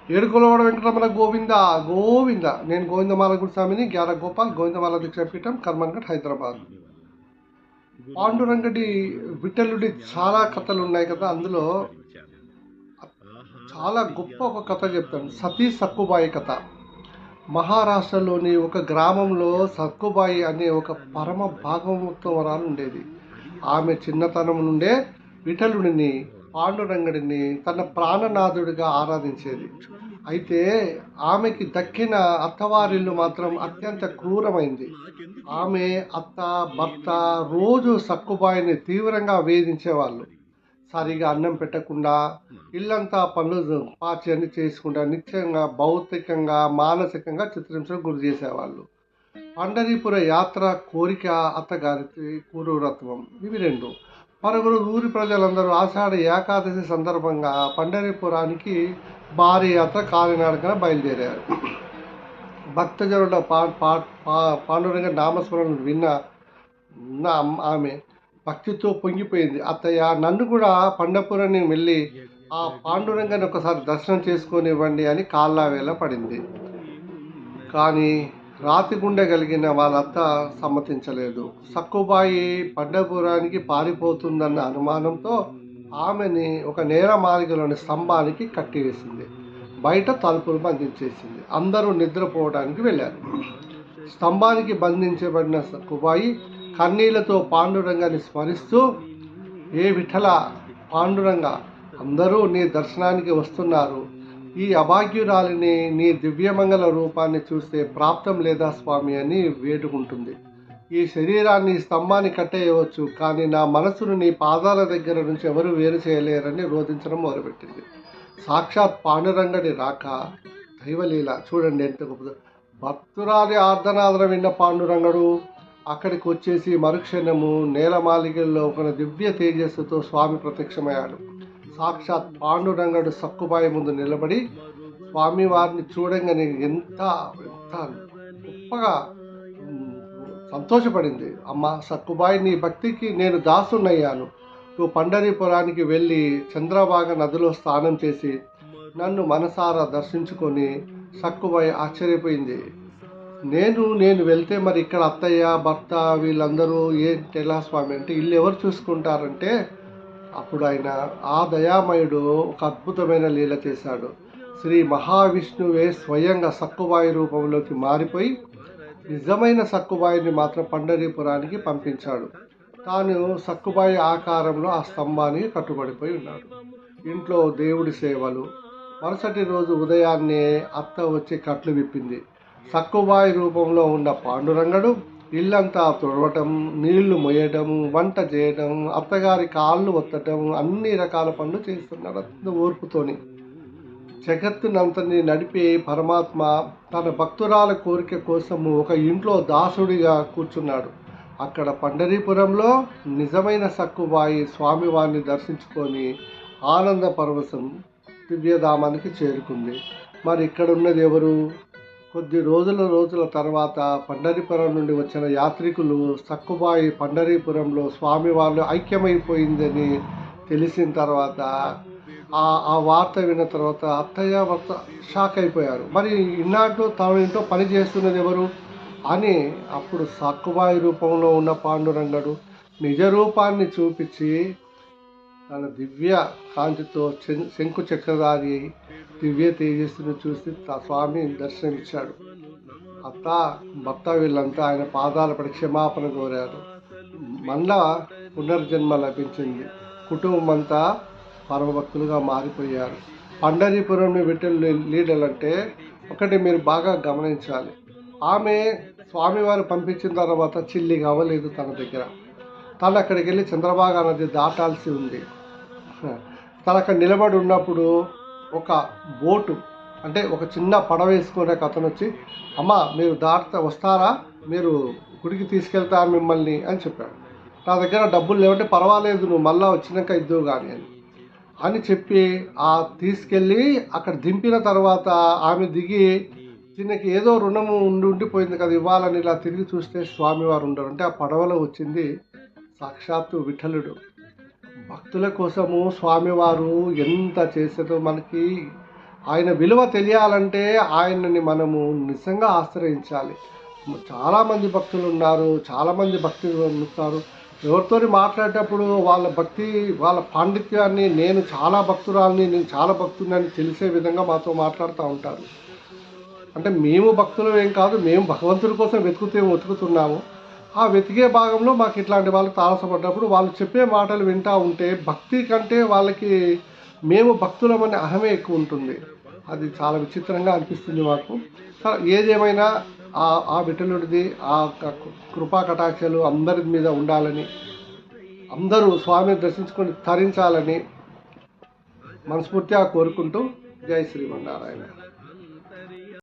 ఏడుకొలవాడ వెంకటరమణ గోవింద గోవింద. నేను గోవిందమాల గురుస్వామిని, జ్ఞాన గోపాల్, గోవిందమాల దీక్షాపీఠం, కర్మన్ఘట్, హైదరాబాద్. పాండురంగడి విఠలుడి చాలా కథలు ఉన్నాయి కదా. అందులో చాలా గొప్ప ఒక కథ చెప్తాను, సతీ సక్కుబాయి కథ. మహారాష్ట్రలోని ఒక గ్రామంలో సక్కుబాయి అనే ఒక పరమ భాగవతవరాలు ఉండేది. ఆమె చిన్నతనం నుండే విఠలుడిని, పాండురంగడిని తన ప్రాణనాథుడిగా ఆరాధించేది. అయితే ఆమెకి దక్కిన అత్తవారిల్లు మాత్రం అత్యంత క్రూరమైంది. ఆమె అత్త, భర్త రోజు సక్కుబాయిని తీవ్రంగా వేధించేవాళ్ళు. సరిగా అన్నం పెట్టకుండా, ఇల్లంతా పనులు పాచి అన్ని చేసుకుంటా నిత్యంగా భౌతికంగా, మానసికంగా చిత్రహింసలకు గురి చేసేవాళ్ళు. పండరీపుర యాత్ర కోరిక, అత్తగారికి క్రూరత్వం, ఇవి రెండు. పలువురు ఊరి ప్రజలందరూ ఆషాఢ ఏకాదశి సందర్భంగా పండరీపురానికి భారీ యాత్ర కాలినడకన బయలుదేరారు. భక్తజనుల పాండురంగ నామస్మరణ విన్న ఆమె భక్తితో పొంగిపోయింది. అత్తయ్య, నన్ను కూడా పండపురాన్ని వెళ్ళి ఆ పాండురంగాన్ని ఒకసారి దర్శనం చేసుకొనివ్వండి అని కాళ్ళ వేళ పడింది. కానీ రాతి గుండె కలిగిన వాళ్ళత్త సమ్మతించలేదు. సక్కుబాయి పండపురానికి పారిపోతుందన్న అనుమానంతో ఆమెని ఒక నేరమాలిగలోని స్తంభానికి కట్టివేసింది. బయట తలుపులు బంధించేసింది. అందరూ నిద్రపోవడానికి వెళ్ళారు. స్తంభానికి బంధించబడిన సక్కుబాయి కన్నీళ్లతో పాండురంగాన్ని స్మరిస్తూ, ఏ విఠల, పాండురంగ, అందరూ నీ దర్శనానికి వస్తున్నారు. ఈ అభాగ్యురాలిని నీ దివ్యమంగళ రూపాన్ని చూస్తే ప్రాప్తం లేదా స్వామి అని వేడుకుంటుంది. ఈ శరీరాన్ని స్తంభాన్ని కట్టేయవచ్చు, కానీ నా మనసును నీ పాదాల దగ్గర నుంచి ఎవరు వేరు చేయలేరని రోధించడం మొదలుపెట్టింది. సాక్షాత్ పాండురంగడి రాక దైవలీల చూడండి ఎంత గొప్పదో. భక్తురాలి ఆర్ధనాదన విన్న పాండురంగడు అక్కడికి వచ్చేసి మరుక్షణము నేలమాలికల్లో ఒక దివ్య తేజస్సుతో స్వామి ప్రత్యక్షమయ్యాడు. సాక్షాత్ పాండురంగడు సక్కుబాయి ముందు నిలబడి స్వామి వారిని చూడంగానే ఎంత ఎంత గొప్పగా సంతోషపడింది. అమ్మ సక్కుబాయి, నీ భక్తికి నేను దాసునయ్యాను. నువ్వు పండరీపురానికి వెళ్ళి చంద్రభాగ నదిలో స్నానం చేసి నన్ను మనసారా దర్శించుకొని. సక్కుబాయి ఆశ్చర్యపోయింది. నేను వెళ్తే మరి ఇక్కడ అత్తయ్య, భర్త వీళ్ళందరూ ఏంటి ఎలా స్వామి అంటే, ఇల్లు ఎవరు చూసుకుంటారంటే, అప్పుడు ఆయన ఆ దయామయుడు ఒక అద్భుతమైన లీల చేశాడు. శ్రీ మహావిష్ణువే స్వయంగా సక్కుబాయి రూపంలోకి మారిపోయి నిజమైన సక్కుబాయిని మాత్రం పండరీపురానికి పంపించాడు. తాను సక్కుబాయి ఆకారంలో ఆ స్తంభానికి కట్టుబడిపోయి ఉన్నాడు. ఇంట్లో దేవుడి సేవలు. మరుసటి రోజు ఉదయాన్నే అత్త వచ్చి కట్లు విప్పింది. సక్కుబాయి రూపంలో ఉన్న పాండురంగడు ఇల్లంతా తుడవటం, నీళ్లు మొయ్యడం, వంట చేయడం, అత్తగారి కాళ్ళు ఒత్తటం, అన్ని రకాల పనులు చేస్తున్నాడు ఓర్పుతోని. జగత్తునంతని నడిపే పరమాత్మ తన భక్తురాల కోరిక కోసము ఒక ఇంట్లో దాసుడిగా కూర్చున్నాడు. అక్కడ పండరీపురంలో నిజమైన సక్కుబాయి స్వామివారిని దర్శించుకొని ఆనంద పరవశం దివ్యధామానికి చేరుకుంది. మరి ఇక్కడ ఉన్నది ఎవరు? కొద్ది రోజుల తర్వాత పండరీపురం నుండి వచ్చిన యాత్రికులు సక్కుబాయి పండరీపురంలో స్వామివారిలో ఐక్యమైపోయిందని తెలిసిన తర్వాత, ఆ వార్త విన్న తర్వాత అత్తయ్య భర్త షాక్ అయిపోయారు. మరి ఇన్నాళ్ళు తాను ఇంట్లో పని చేస్తున్నది ఎవరు అని. అప్పుడు సక్కుబాయి రూపంలో ఉన్న పాండురంగడు నిజ రూపాన్ని చూపించి తన దివ్య కాంతితో శంకు చక్రధారి దివ్య తేజస్సును చూసి స్వామి దర్శనమిచ్చాడు. అత్త, భర్త వీళ్ళంతా ఆయన పాదాల పడి క్షమాపణ కోరారు. మళ్ళా పునర్జన్మ లభించింది. కుటుంబం అంతా పరమభక్తులుగా మారిపోయారు. పండరీపురం విఠలు లీడలంటే ఒకటి మీరు బాగా గమనించాలి. ఆమె స్వామివారు పంపించిన తర్వాత చిల్లి కావలేదు తన దగ్గర. తను అక్కడికి వెళ్ళి చంద్రభాగా నది దాటాల్సి ఉంది. తను అక్కడ నిలబడి ఉన్నప్పుడు ఒక బోటు, అంటే ఒక చిన్న పడవ వేసుకునే అతను వచ్చి, అమ్మ మీరు వస్తారా, మీరు గుడికి తీసుకెళ్తా మిమ్మల్ని అని చెప్పాడు. నా దగ్గర డబ్బులు లేవంటే పర్వాలేదు, నువ్వు మళ్ళీ వచ్చినాక ఇద్దువు కానీ అని చెప్పి తీసుకెళ్ళి అక్కడ దింపిన తర్వాత ఆమె దిగి దీనికి ఏదో రుణము ఉండిపోయింది కదా ఇవ్వాలని ఇలా తిరిగి చూస్తే స్వామివారు ఉండరు. అంటే ఆ పడవలో వచ్చింది సాక్షాత్తు విఠలుడు. భక్తుల కోసము స్వామివారు ఎంత చేసేదో మనకి ఆయన విలువ తెలియాలంటే ఆయనని మనము నిజంగా ఆశ్రయించాలి. చాలామంది భక్తులు ఉన్నారు, చాలామంది భక్తులు ఉన్నారు. ఎవరితో మాట్లాడేటప్పుడు వాళ్ళ భక్తి, వాళ్ళ పాండిత్యాన్ని, నేను చాలా భక్తురాలని, నేను చాలా భక్తుడిని తెలిసే విధంగా మాతో మాట్లాడుతూ ఉంటారు. అంటే మేము భక్తులు ఏం కాదు, మేము భగవంతుడి కోసం వెతుకుతున్నాము. ఆ వెతికే భాగంలో మాకు ఇట్లాంటి వాళ్ళు తారసపడ్డప్పుడు వాళ్ళు చెప్పే మాటలు వింటూ ఉంటే భక్తి కంటే వాళ్ళకి మేము భక్తులమనే అహమే ఎక్కువ ఉంటుంది. అది చాలా విచిత్రంగా అనిపిస్తుంది మాకు. ఏదేమైనా ఆ విఠలుడిది ఆ కృపా కటాక్షాలు అందరి మీద ఉండాలని, అందరూ స్వామిని దర్శించుకొని తరించాలని మనస్ఫూర్తిగా కోరుకుంటూ జై శ్రీమన్నారాయణ.